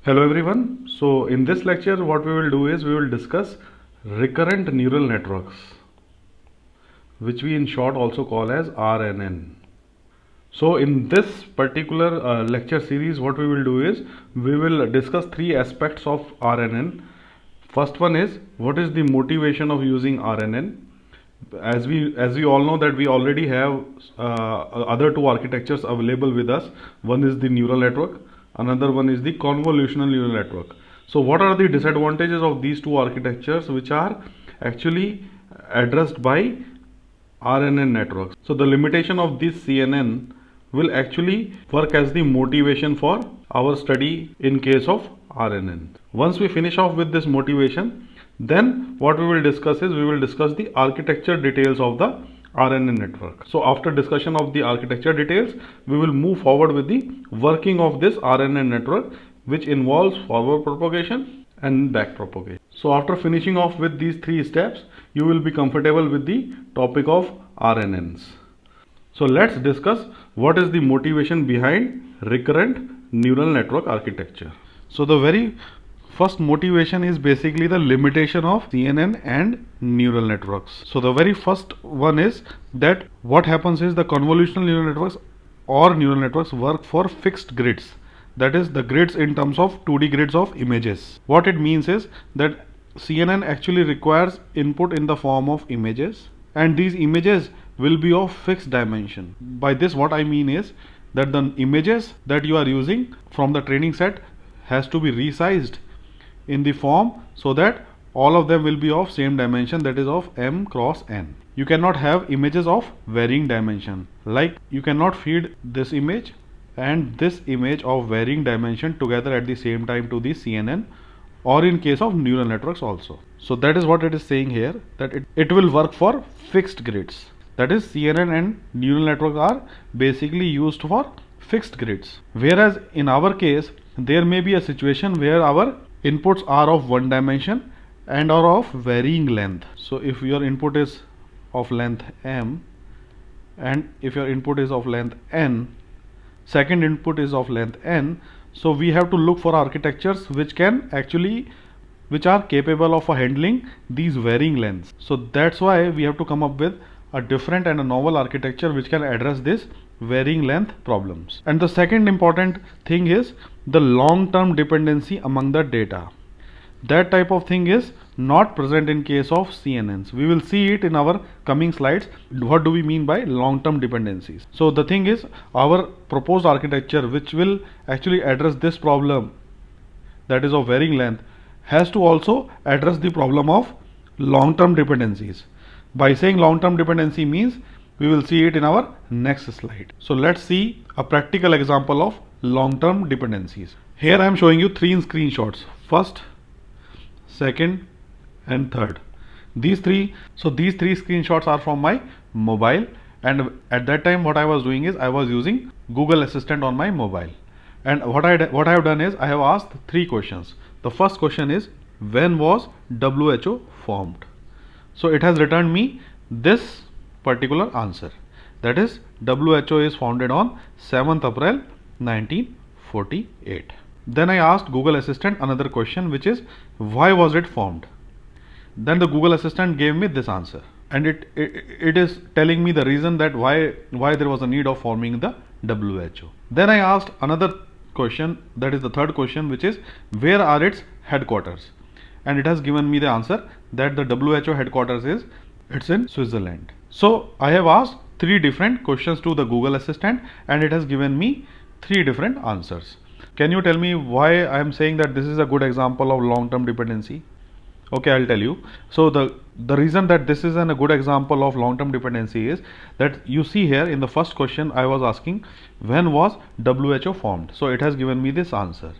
Hello everyone. So in this lecture what we will do is we will discuss recurrent neural networks, which we in short also call as RNN. So in this particular lecture series what we will do is we will discuss three aspects of RNN. First one is what is the motivation of using RNN. As we all know that we already have other two architectures available with us. One is the neural network, another one is the convolutional neural network. So what are the disadvantages of these two architectures which are actually addressed by RNN networks? So the limitation of this CNN will actually work as the motivation for our study in case of RNN. Once we finish off with this motivation, then what we will discuss is we will discuss the architecture details of the RNN network. So after discussion of the architecture details, we will move forward with the working of this RNN network, which involves forward propagation and back propagation. So after finishing off with these three steps, you will be comfortable with the topic of RNNs. So let's discuss what is the motivation behind recurrent neural network architecture. So the very first motivation is basically the limitation of CNN and neural networks. So the very first one is that what happens is the convolutional neural networks or neural networks work for fixed grids. That is the grids in terms of 2D grids of images. What it means is that CNN actually requires input in the form of images, and these images will be of fixed dimension. By this what I mean is that the images that you are using from the training set has to be resized in the form so that all of them will be of same dimension, that is of m cross n. You cannot have images of varying dimension, like you cannot feed this image and this image of varying dimension together at the same time to the CNN, or in case of neural networks also. So that is what it is saying here, that it will work for fixed grids. That is, CNN and neural networks are basically used for fixed grids. Whereas in our case, there may be a situation where our inputs are of one dimension and are of varying length. So if your input is of length m and if your input is of length n, second input is of length n, so we have to look for architectures which are capable of handling these varying lengths. So that's why we have to come up with a different and a novel architecture which can address this varying length problems. And the second important thing is the long-term dependency among the data. That type of thing is not present in case of CNNs. We will see it in our coming slides. What do we mean by long-term dependencies? So the thing is, our proposed architecture which will actually address this problem, that is of varying length, has to also address the problem of long-term dependencies. By saying long-term dependency means we will see it in our next slide. So let's see a practical example of long-term dependencies. Here I am showing you three screenshots: first, second and third. These three screenshots are from my mobile, and at that time what I was doing is I was using Google Assistant on my mobile. And what I have done is I have asked three questions. The first question is, when was WHO formed? So it has returned me this particular answer, that is WHO is founded on 7th April 1948. Then I asked Google Assistant another question, which is, why was it formed? Then the Google Assistant gave me this answer, and it is telling me the reason that why there was a need of forming the WHO. Then I asked another question, that is the third question, which is, where are its headquarters? And it has given me the answer that the WHO headquarters is in Switzerland. So I have asked three different questions to the Google Assistant, and it has given me three different answers. Can you tell me why I am saying that this is a good example of long-term dependency? Okay, I'll tell you. So the reason that this is a good example of long-term dependency is that you see here in the first question I was asking, when was WHO formed? So it has given me this answer.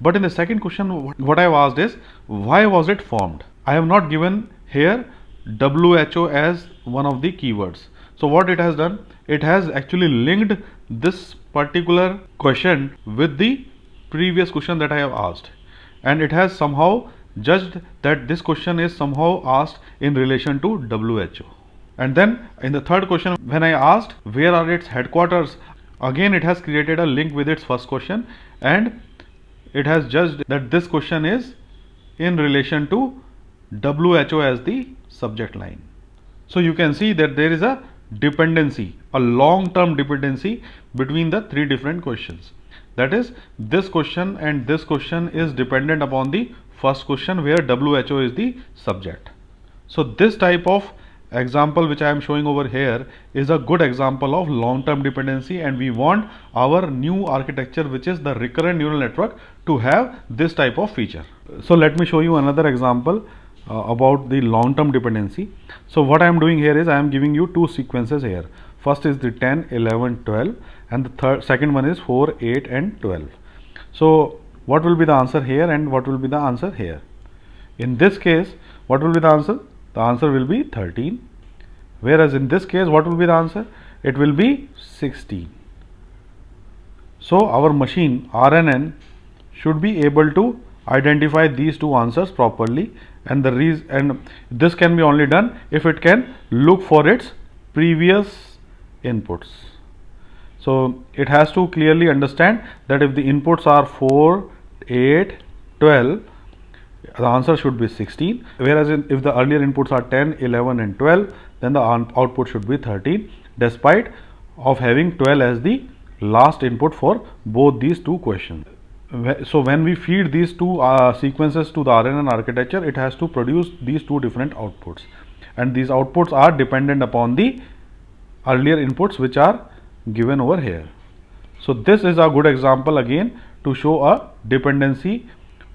But in the second question what I have asked is, why was it formed? I have not given here WHO as one of the keywords. So what it has done, it has actually linked this particular question with the previous question that I have asked, and it has somehow judged that this question is somehow asked in relation to WHO. And then in the third question, when I asked where are its headquarters, again it has created a link with its first question, and it has judged that this question is in relation to WHO as the subject line. So you can see that there is a dependency, a long-term dependency between the three different questions. That is, this question and this question is dependent upon the first question where WHO is the subject. So this type of example which I am showing over here is a good example of long-term dependency, and we want our new architecture, which is the recurrent neural network, to have this type of feature. So let me show you another example about the long-term dependency. So what I am doing here is I am giving you two sequences here. First is the 10, 11, 12, and the second one is 4, 8 and 12. So what will be the answer here and what will be the answer here? In this case, what will be the answer? The answer will be 13. Whereas in this case, what will be the answer? It will be 16. So our machine RNN should be able to identify these two answers properly, and this can be only done if it can look for its previous inputs. So it has to clearly understand that if the inputs are 4, 8, 12, the answer should be 16, whereas if the earlier inputs are 10, 11 and 12, then the output should be 13, despite of having 12 as the last input for both these two questions. So when we feed these two sequences to the RNN architecture, it has to produce these two different outputs, and these outputs are dependent upon the earlier inputs which are given over here. So this is a good example again to show a dependency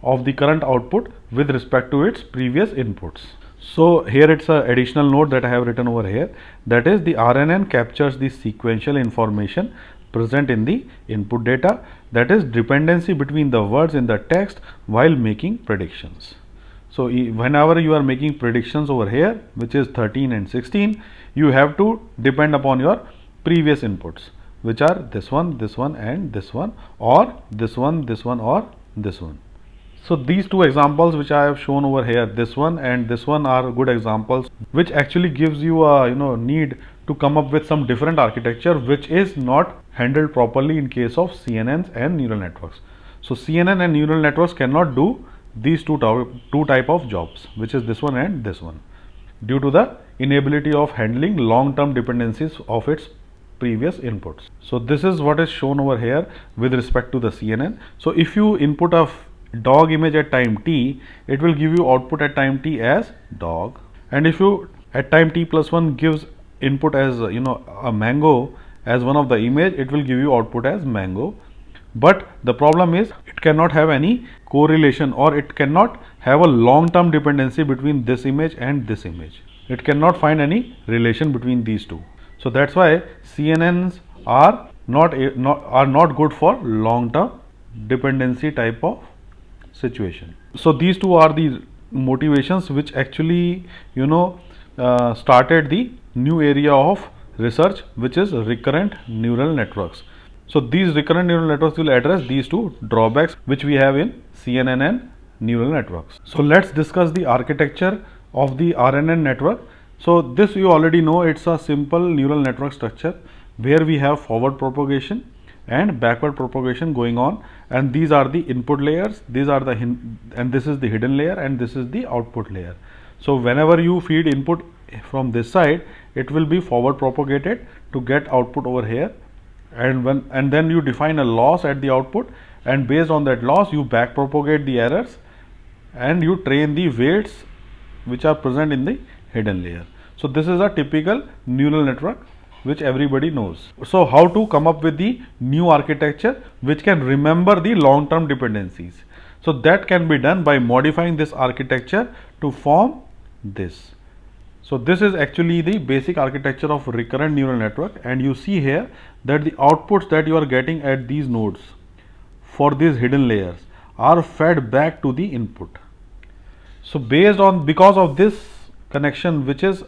of the current output with respect to its previous inputs. So here it's an additional note that I have written over here, that is, the RNN captures the sequential information present in the input data, that is dependency between the words in the text while making predictions. So whenever you are making predictions over here, which is 13 and 16, you have to depend upon your previous inputs, which are this one and this one, or this one or this one. So these two examples which I have shown over here, this one and this one, are good examples which actually gives you a need to come up with some different architecture which is not handled properly in case of CNNs and neural networks. So CNN and neural networks cannot do these two type of jobs, which is this one and this one, due to the inability of handling long-term dependencies of its previous inputs. So this is what is shown over here with respect to the CNN. So if you input a dog image at time t, it will give you output at time t as dog, and if you at time t plus 1 gives input as a mango as one of the image, it will give you output as mango. But the problem is it cannot have any correlation, or it cannot have a long-term dependency between this image and this image. It cannot find any relation between these two. So that's why CNNs are not good for long-term dependency type of situation. So these two are the motivations which actually started the new area of research, which is recurrent neural networks. So these recurrent neural networks will address these two drawbacks which we have in CNN and neural networks. So let's discuss the architecture of the RNN network. So this you already know, it's a simple neural network structure where we have forward propagation and backward propagation going on, and these are the input layers, these are the and this is the hidden layer, and this is the output layer. So whenever you feed input from this side, it will be forward propagated to get output over here, and then you define a loss at the output, and based on that loss you back propagate the errors and you train the weights which are present in the hidden layer. So this is a typical neural network which everybody knows. So how to come up with the new architecture which can remember the long-term dependencies? So that can be done by modifying this architecture to form this. So this is actually the basic architecture of recurrent neural network, and you see here that the outputs that you are getting at these nodes for these hidden layers are fed back to the input. So because of this connection, which is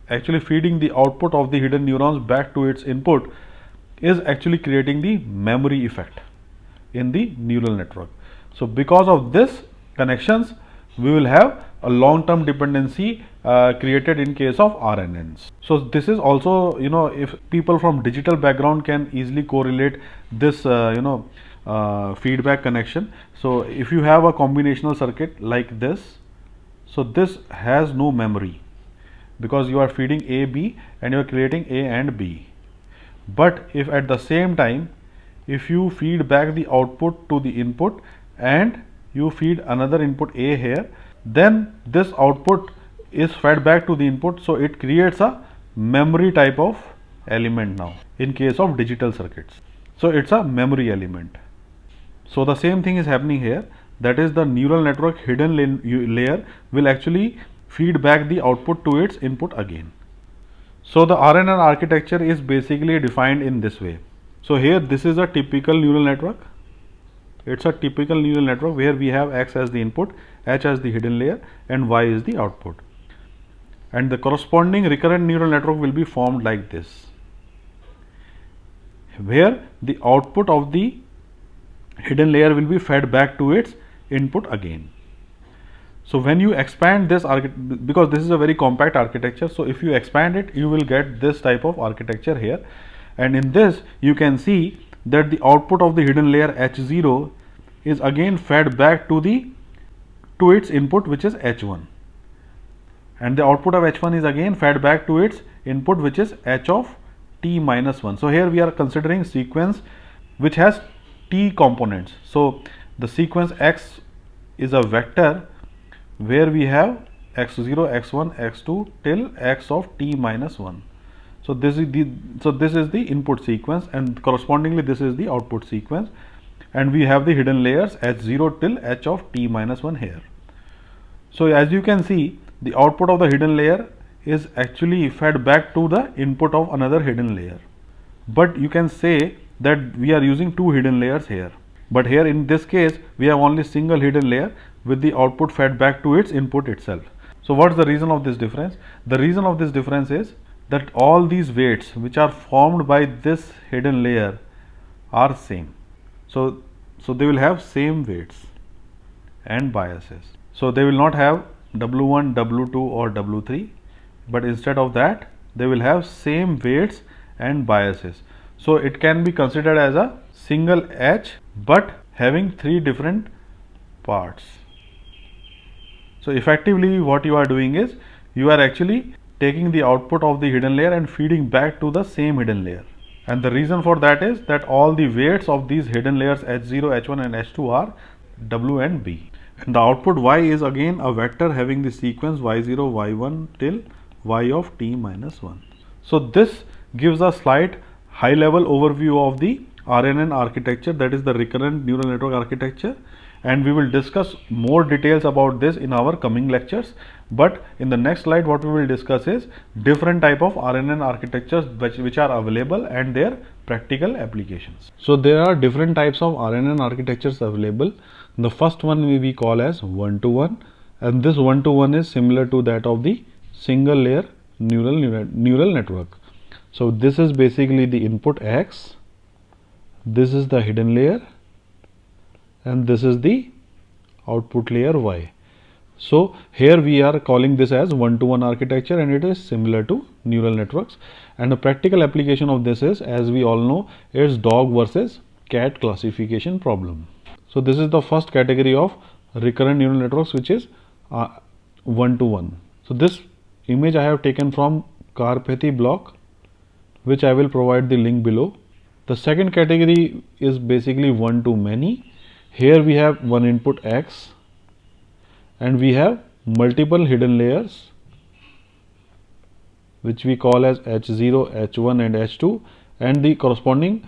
actually feeding the output of the hidden neurons back to its input, is actually creating the memory effect in the neural network. So because of this connections, we will have a long-term dependency created in case of RNNs. So this is also, if people from digital background can easily correlate this feedback connection. So if you have a combinational circuit like this, so this has no memory because you are feeding A, B and you are creating A and B. But if at the same time, if you feed back the output to the input and you feed another input A here, then this output is fed back to the input, so it creates a memory type of element now in case of digital circuits. So it's a memory element. So the same thing is happening here, that is the neural network hidden layer will actually feed back the output to its input again. So the RNN architecture is basically defined in this way. So here this is a typical neural network. It's a typical neural network where we have X as the input, H as the hidden layer and Y is the output. And the corresponding recurrent neural network will be formed like this, where the output of the hidden layer will be fed back to its input again. So when you expand this because this is a very compact architecture, so if you expand it, you will get this type of architecture here. And in this, you can see that the output of the hidden layer H0 is again fed back to its input, which is H1. And the output of H1 is again fed back to its input, which is H of t minus 1. So here we are considering sequence which has t components. So the sequence X is a vector where we have x0, x1, x2 till x of t minus 1. So this is the input sequence, and correspondingly this is the output sequence, and we have the hidden layers h0 till h of t minus 1 here. So as you can see, the output of the hidden layer is actually fed back to the input of another hidden layer. But you can say that we are using two hidden layers here. But here in this case, we have only single hidden layer with the output fed back to its input itself. So what's the reason of this difference? The reason of this difference is that all these weights which are formed by this hidden layer are same. So they will have same weights and biases. So they will not have W1, W2 or W3, but instead of that they will have same weights and biases. So it can be considered as a single H but having three different parts. So effectively what you are doing is you are actually taking the output of the hidden layer and feeding back to the same hidden layer. And the reason for that is that all the weights of these hidden layers H0, H1 and H2 are W and B. And the output Y is again a vector having the sequence Y0, Y1 till Y of t minus 1. So this gives a slight high level overview of the RNN architecture, that is the recurrent neural network architecture, and we will discuss more details about this in our coming lectures. But in the next slide what we will discuss is different type of RNN architectures which are available and their practical applications. So there are different types of RNN architectures available. The first one we call as one-to-one, and this one-to-one is similar to that of the single layer neural network. So this is basically the input X, this is the hidden layer, and this is the output layer Y. So here we are calling this as one-to-one architecture, and it is similar to neural networks. And the practical application of this is, as we all know, it's dog versus cat classification problem. So this is the first category of recurrent neural networks, which is one-to-one. So this image I have taken from Karpathy blog, which I will provide the link below. The second category is basically one-to-many. Here we have one input X and we have multiple hidden layers which we call as H0, H1 and H2, and the corresponding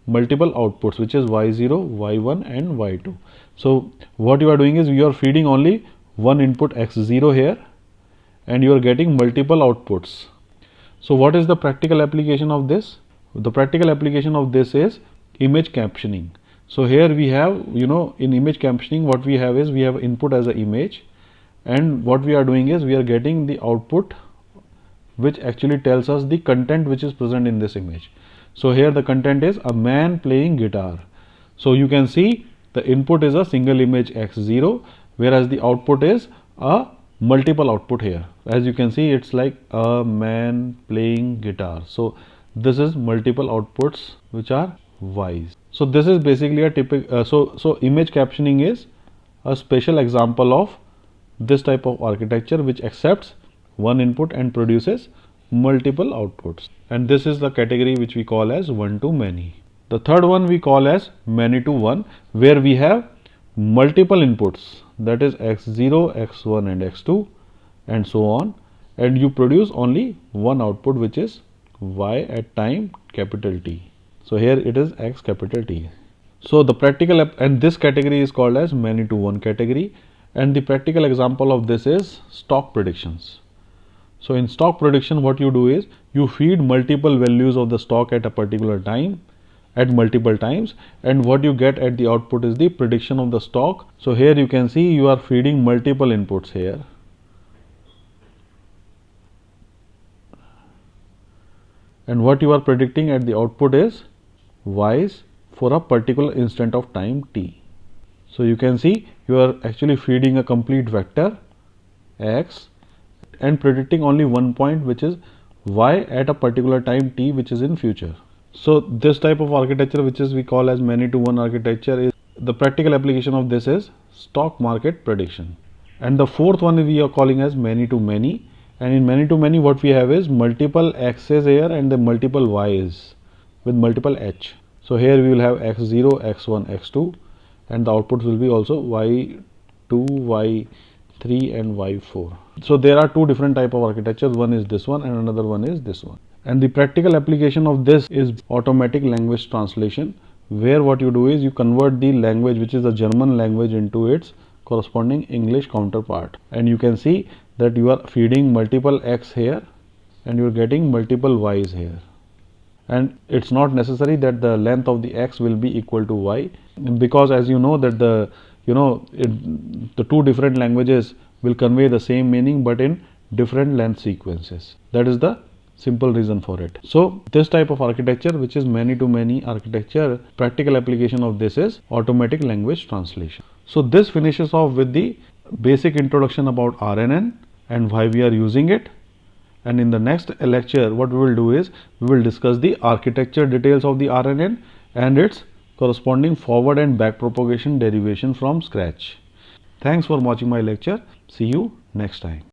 multiple outputs, which is Y0, Y1 and Y2. So what you are doing is you are feeding only one input X0 here and you are getting multiple outputs. So what is the practical application of this? The practical application of this is image captioning. So here we have, in image captioning what we have is we have input as an image, and what we are doing is we are getting the output which actually tells us the content which is present in this image. So here the content is a man playing guitar. So you can see the input is a single image X0, whereas the output is a multiple output here. As you can see, it's like a man playing guitar. So this is multiple outputs which are Y's. So this is basically a typical, so image captioning is a special example of this type of architecture which accepts one input and produces multiple outputs. And this is the category which we call as one to many. The third one we call as many to one, where we have multiple inputs, that is x0, x1 and x2 and so on, and you produce only one output which is y at time capital T. So here it is x capital T. So the practical and this category is called as many to one category, and the practical example of this is stock predictions. So in stock prediction, what you do is you feed multiple values of the stock at a particular time at multiple times, and what you get at the output is the prediction of the stock. So here you can see you are feeding multiple inputs here. And what you are predicting at the output is y's for a particular instant of time t. So you can see you are actually feeding a complete vector x and predicting only one point which is y at a particular time t which is in future. So this type of architecture, which is we call as many to one architecture, is the practical application of this is stock market prediction. And the fourth one we are calling as many to many, and in many to many what we have is multiple x's here and the multiple y's with multiple h. So here we will have x0, x1, x2, and the outputs will be also y2, y3 and y4. So there are two different type of architectures, one is this one and another one is this one. And the practical application of this is automatic language translation, where what you do is you convert the language which is the German language into its corresponding English counterpart, and you can see that you are feeding multiple x here and you are getting multiple y's here. And it's not necessary that the length of the x will be equal to y, because as you know that the two different languages will convey the same meaning but in different length sequences. That is the simple reason for it. So this type of architecture, which is many to many architecture, practical application of this is automatic language translation. So this finishes off with the basic introduction about RNN and why we are using it. And in the next lecture, what we will do is we will discuss the architecture details of the RNN and its corresponding forward and back propagation derivation from scratch. Thanks for watching my lecture. See you next time.